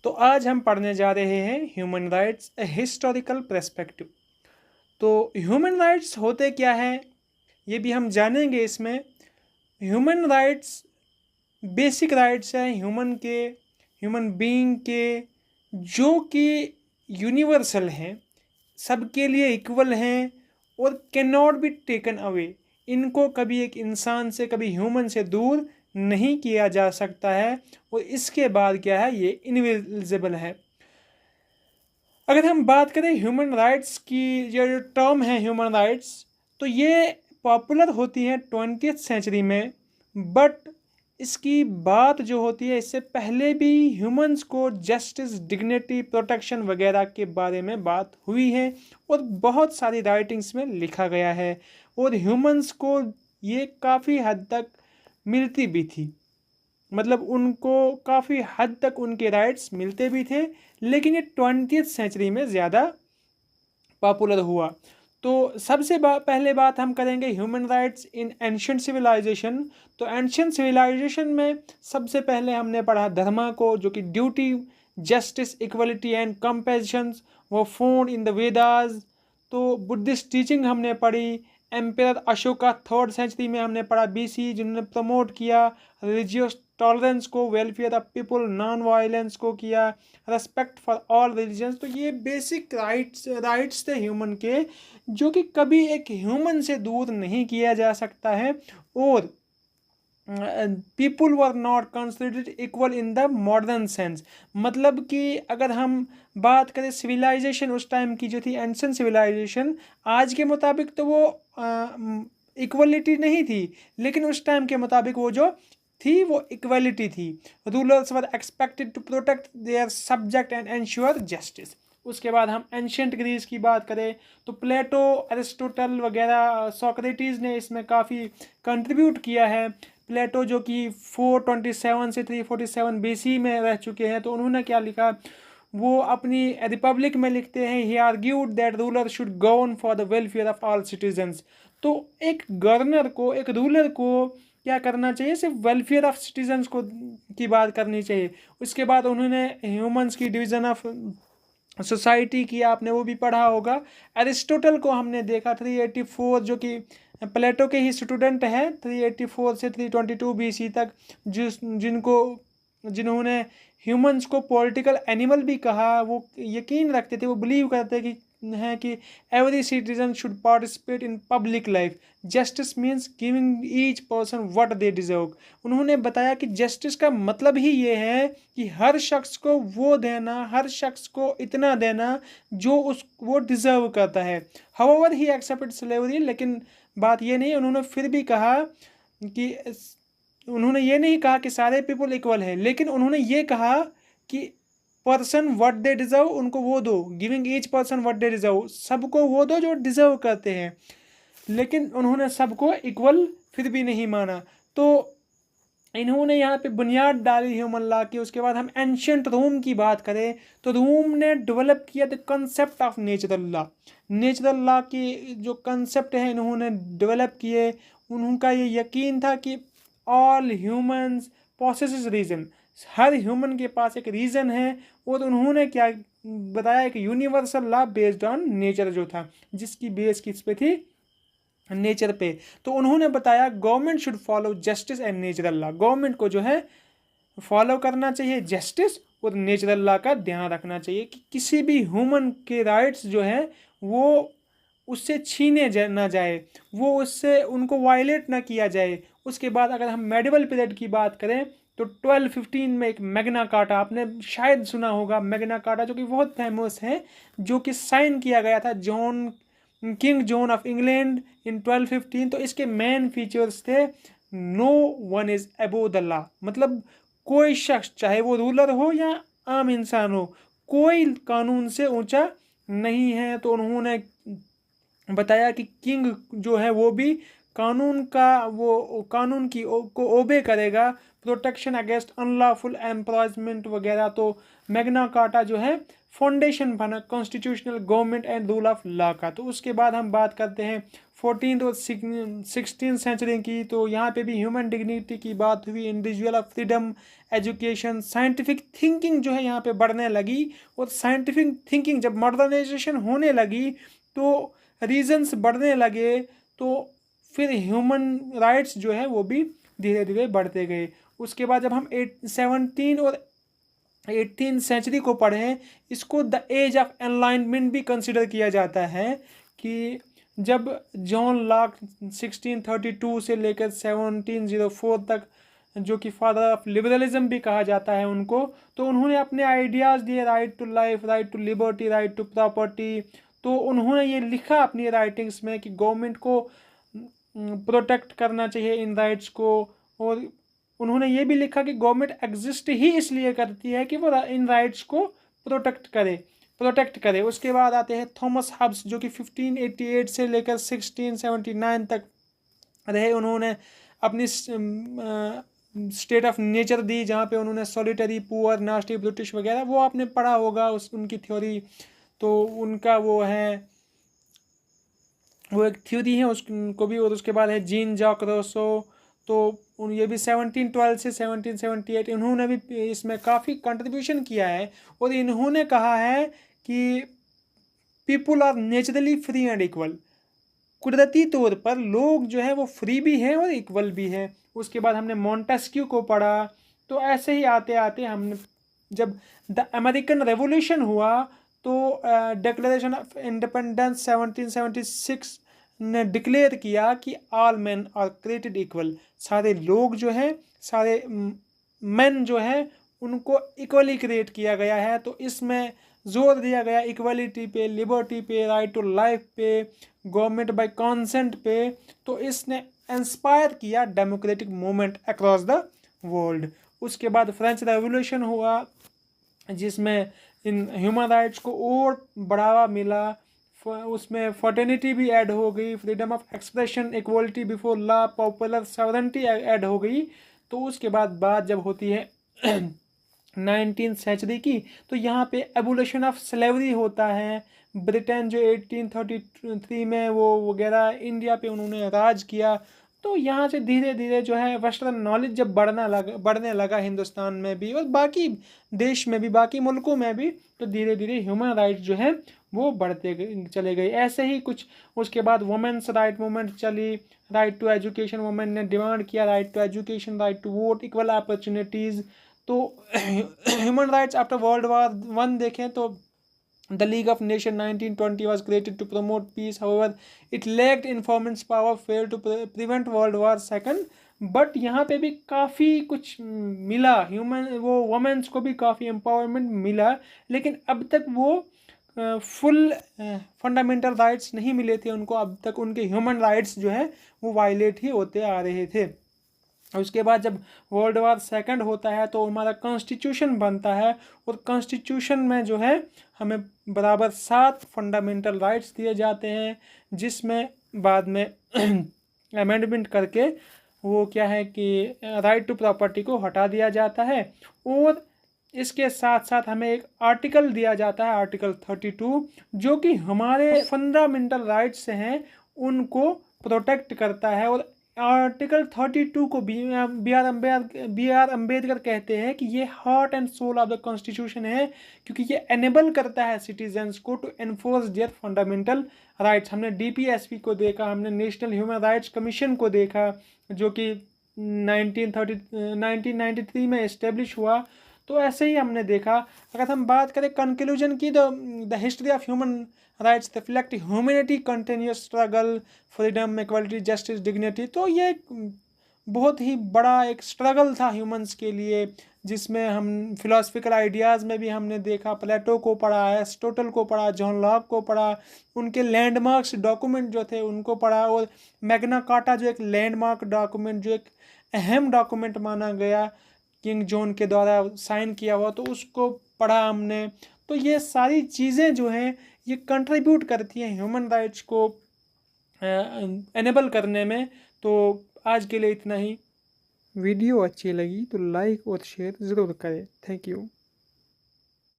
तो आज हम पढ़ने जा रहे हैं human writes a historical perspective. तो ह्यूमन राइट्स होते क्या हैं ये भी हम जानेंगे इसमें। ह्यूमन राइट्स बेसिक राइट्स हैं ह्यूमन बीइंग के, जो कि यूनिवर्सल हैं, सबके लिए इक्वल हैं और can not be taken away. इनको कभी एक इंसान से, कभी ह्यूमन से दूर नहीं किया जा सकता है। और इसके बाद क्या है, ये इनविजिबल है। अगर हम बात करें ह्यूमन राइट्स की, ये जो टर्म है ह्यूमन राइट्स, तो ये पॉपुलर होती है 20th सेंचुरी में। बट इसकी बात जो होती है, इससे पहले भी ह्यूमंस को जस्टिस, डिग्निटी, प्रोटेक्शन वगैरह के बारे में बात हुई है और बहुत सारी राइटिंग्स में लिखा गया है। और ह्यूमंस को ये काफ़ी हद तक मिलती भी थी, मतलब उनको काफ़ी हद तक उनके राइट्स मिलते भी थे। लेकिन ये 20th सेंचुरी में ज़्यादा पॉपुलर हुआ। तो सबसे पहले बात हम करेंगे human rights in ancient civilisation. तो एंशिएंट सिविलाइजेशन में सबसे पहले हमने पढ़ा धर्मा को, जो कि duty, justice, equality and compassion वो फाउंड इन द वेदास। तो बुद्धिस्ट टीचिंग हमने पढ़ी। एम्पेयर अशोका 3rd सेंचुरी में हमने पढ़ा BC, जिन्होंने प्रमोट किया रिलीजियस टॉलरेंस को, welfare of people, non violence को किया, रेस्पेक्ट फॉर ऑल रिलीजन्स। तो ये बेसिक राइट्स थे ह्यूमन के, जो कि कभी एक ह्यूमन से दूर नहीं किया जा सकता है। और people were not considered equal in the modern sense. मतलब कि अगर हम बात करें सिविलाइजेशन उस टाइम की जो थी, एंशिएंट सिविलाइजेशन, आज के मुताबिक तो वो इक्वलिटी नहीं थी, लेकिन उस टाइम के मुताबिक वो जो थी वो इक्वलिटी थी। Rulers were expected to protect their subject and ensure justice. उसके बाद हम एंशिएंट ग्रीस की बात करें तो प्लेटो, अरिस्टोटल वगैरह, सोक्रेटिस ने इसमें काफ़ी कंट्रीब्यूट किया है। प्लेटो जो कि 427 से 347 BC में रह चुके हैं, तो उन्होंने क्या लिखा, वो अपनी रिपब्लिक में लिखते हैं, he argued that ruler should govern for the welfare of all citizens. तो एक गवर्नर को, एक रूलर को क्या करना चाहिए, सिर्फ वेलफेयर ऑफ सिटीजन्स को की बात करनी चाहिए। उसके बाद उन्होंने ह्यूमंस की डिवीज़न ऑफ सोसाइटी की, आपने वो भी पढ़ा होगा। एरिस्टोटल को हमने देखा 384, जो कि प्लेटो के ही स्टूडेंट हैं, 384 से 322 BC तक, जिन्होंने ह्यूमंस को पॉलिटिकल एनिमल भी कहा। वो यकीन रखते थे, वो बिलीव करते कि every citizen should participate in public life. Justice means giving each person what they deserve. उन्होंने बताया कि जस्टिस का मतलब ही ये है कि हर शख्स को वो देना, हर शख्स को इतना देना जो वो डिजर्व करता है। हाउएवर ही एक्सेप्टेड स्लेवरी, लेकिन बात ये नहीं, उन्होंने फिर भी कहा कि, उन्होंने ये नहीं कहा कि सारे पीपल इक्वल है, लेकिन उन्होंने ये कहा कि पर्सन व्हाट दे डिजर्व, उनको वो दो, giving each person what they deserve, सबको वो दो जो डिजर्व करते हैं। लेकिन उन्होंने सबको इक्वल फिर भी नहीं माना। तो इन्होंने यहाँ पे बुनियाद डाली ह्यूमन लॉ की। उसके बाद हम एंशिएंट रोम की बात करें तो रोम ने डेवलप किया the concept of natural law. Natural law की जो कंसेप्ट है इन्होंने डेवलप किए। उनका ये यकीन था कि ऑल ह्यूमंस पोसेसेस रीजन, हर ह्यूमन के पास एक रीज़न है। और उन्होंने क्या बताया कि universal law based on nature जो था, जिसकी बेस किस पे थी, नेचर पे। तो उन्होंने बताया government should follow justice and natural law. Government को जो है फॉलो करना चाहिए जस्टिस और नेचुरल लॉ का ध्यान रखना चाहिए कि किसी भी ह्यूमन के राइट्स जो है वो उससे छीने ना जाए, वो उससे उनको वायलेट ना किया जाए। उसके बाद अगर हम मेडिवल पीरियड की बात करें तो 1215 में एक मैग्ना कार्टा, आपने शायद सुना होगा मैग्ना कार्टा, जो कि बहुत फेमस है, जो कि साइन किया गया था King John of England in 1215। तो इसके मेन फीचर्स थे, no one is above the law, मतलब कोई शख्स, चाहे वो रूलर हो या आम इंसान हो, कोई कानून से ऊंचा नहीं है। तो उन्होंने बताया कि किंग जो है वो भी कानून का वो कानून की को ओबे करेगा, प्रोटेक्शन अगेंस्ट अनलॉफुल एम्प्लॉयमेंट वगैरह। तो मैग्ना कार्टा जो है फाउंडेशन बना constitutional government and rule of law का। तो उसके बाद हम बात करते हैं 14th और 16th सेंचुरी की। तो यहाँ पे भी ह्यूमन डिग्निटी की बात हुई, individual of freedom, education, scientific thinking जो है यहाँ पे बढ़ने लगी। और साइंटिफिक थिंकिंग जब मॉडर्नाइजेशन होने लगी तो रीजंस बढ़ने लगे, तो फिर ह्यूमन राइट्स जो है वो भी धीरे धीरे बढ़ते गए। उसके बाद जब हम 17 और 18th सेंचुरी को पढ़ें, इसको द एज ऑफ एनलाइटमेंट भी कंसिडर किया जाता है, कि जब जॉन लॉक 1632 से लेकर 1704 तक, जो कि फादर ऑफ लिबरलिज्म भी कहा जाता है उनको, तो उन्होंने अपने आइडियाज़ दिए, right to life, right to liberty, right to property. तो उन्होंने ये लिखा अपनी राइटिंग्स में कि गवर्नमेंट को प्रोटेक्ट करना चाहिए इन राइट्स को। और उन्होंने ये भी लिखा कि गवर्नमेंट एग्जिस्ट ही इसलिए करती है कि वो इन राइट्स को प्रोटेक्ट करे। उसके बाद आते हैं थॉमस हब्स, जो कि 1588 से लेकर 1679 तक रहे। उन्होंने अपनी स्टेट ऑफ नेचर दी, जहाँ पे उन्होंने सॉलिटरी, पुअर, नास्टी, ब्रिटिश वगैरह वो आपने पढ़ा होगा उनकी थ्योरी। तो उनका वो एक थ्योरी है उसको भी। और उसके बाद है जीन जॉक रोसो, तो ये भी 1712 से 1778 इन्होंने भी इसमें काफ़ी कंट्रीब्यूशन किया है। और इन्होंने कहा है कि people are naturally free and equal, कुदरती तौर पर लोग जो है वो फ्री भी हैं और इक्वल भी हैं। उसके बाद हमने मॉन्टेस्क्यू को पढ़ा। तो ऐसे ही आते आते हमने जब द अमेरिकन रेवोल्यूशन हुआ, तो डिक्लेरेशन ऑफ इंडिपेंडेंस 1776 ने डिक्लेयर किया कि all man are created equal, सारे लोग जो हैं, सारे मैन जो हैं, उनको इक्वली क्रिएट किया गया है। तो इसमें जोर दिया गया इक्वलिटी पे, लिबर्टी पे, राइट टू लाइफ पे, गवर्नमेंट बाय कंसेंट पे। तो इसने इंस्पायर किया democratic movement across the world. उसके बाद फ्रेंच रेवोल्यूशन हुआ, जिसमें इन ह्यूमन राइट्स को और बढ़ावा मिला। उसमें फर्टर्निटी भी ऐड हो गई, freedom of expression, equality before law, popular sovereignty add हो गई। तो उसके बाद बात जब होती है 19th सेंचुरी की, तो यहाँ पे एबोलिशन ऑफ स्लेवरी होता है। ब्रिटेन जो 1833 में वो वगैरह इंडिया पे उन्होंने राज किया। तो यहाँ से धीरे धीरे जो है वेस्टर्न नॉलेज जब बढ़ने लगा हिंदुस्तान में भी और बाकी देश में भी, बाकी मुल्कों में भी, तो धीरे धीरे ह्यूमन राइट्स जो है वो बढ़ते चले गए। ऐसे ही कुछ उसके बाद वुमेन्स राइट मूवमेंट चली, राइट टू एजुकेशन, वुमेन ने डिमांड किया right to education, right to vote, equal opportunities. तो human rights after world war 1 देखें तो The League of Nations 1920 was created to promote peace. However, it lacked enforcement power, failed to prevent World War II. But यहाँ पे भी काफ़ी कुछ मिला, women's को भी काफ़ी एम्पावरमेंट मिला, लेकिन अब तक वो फुल फंडामेंटल राइट्स नहीं मिले थे उनको। अब तक उनके ह्यूमन राइट्स जो है वो वायलेट ही होते आ रहे थे। उसके बाद जब वर्ल्ड वार 2 होता है तो हमारा कॉन्स्टिट्यूशन बनता है, और कॉन्स्टिट्यूशन में जो है हमें बराबर 7 फंडामेंटल राइट्स दिए जाते हैं, जिसमें बाद में अमेंडमेंट करके वो क्या है कि राइट टू प्रॉपर्टी को हटा दिया जाता है। और इसके साथ साथ हमें एक आर्टिकल दिया जाता है, आर्टिकल 32, जो कि हमारे फंडामेंटल राइट्स हैं उनको प्रोटेक्ट करता है। और आर्टिकल 32 को बी आर अम्बेडकर कहते हैं कि ये heart and soul of the constitution है, क्योंकि ये एनेबल करता है सिटीजन्स को to enforce their fundamental rights. हमने DPSP को देखा, हमने नेशनल ह्यूमन राइट्स कमीशन को देखा, जो कि 1993 में इस्टेब्लिश हुआ। तो ऐसे ही हमने देखा। अगर हम बात करें कंक्लूजन की, the history of human rights reflect humanity continuous struggle, freedom, equality, justice, dignity. तो ये बहुत ही बड़ा एक स्ट्रगल था ह्यूमंस के लिए, जिसमें हम फिलोसफिकल आइडियाज़ में भी हमने देखा, प्लेटो को पढ़ा, एरिस्टोटल को पढ़ा, जॉन लॉक को पढ़ा, उनके लैंडमार्क्स डॉक्यूमेंट जो थे उनको पढ़ा, और मैग्ना कार्टा जो एक लैंडमार्क डॉक्यूमेंट, जो एक अहम डॉक्यूमेंट माना गया, किंग जॉन के द्वारा साइन किया हुआ, तो उसको पढ़ा हमने। तो ये सारी चीज़ें जो हैं ये कंट्रीब्यूट करती हैं ह्यूमन राइट्स को एनेबल करने में। तो आज के लिए इतना ही। वीडियो अच्छी लगी तो लाइक और शेयर ज़रूर करें। Thank you.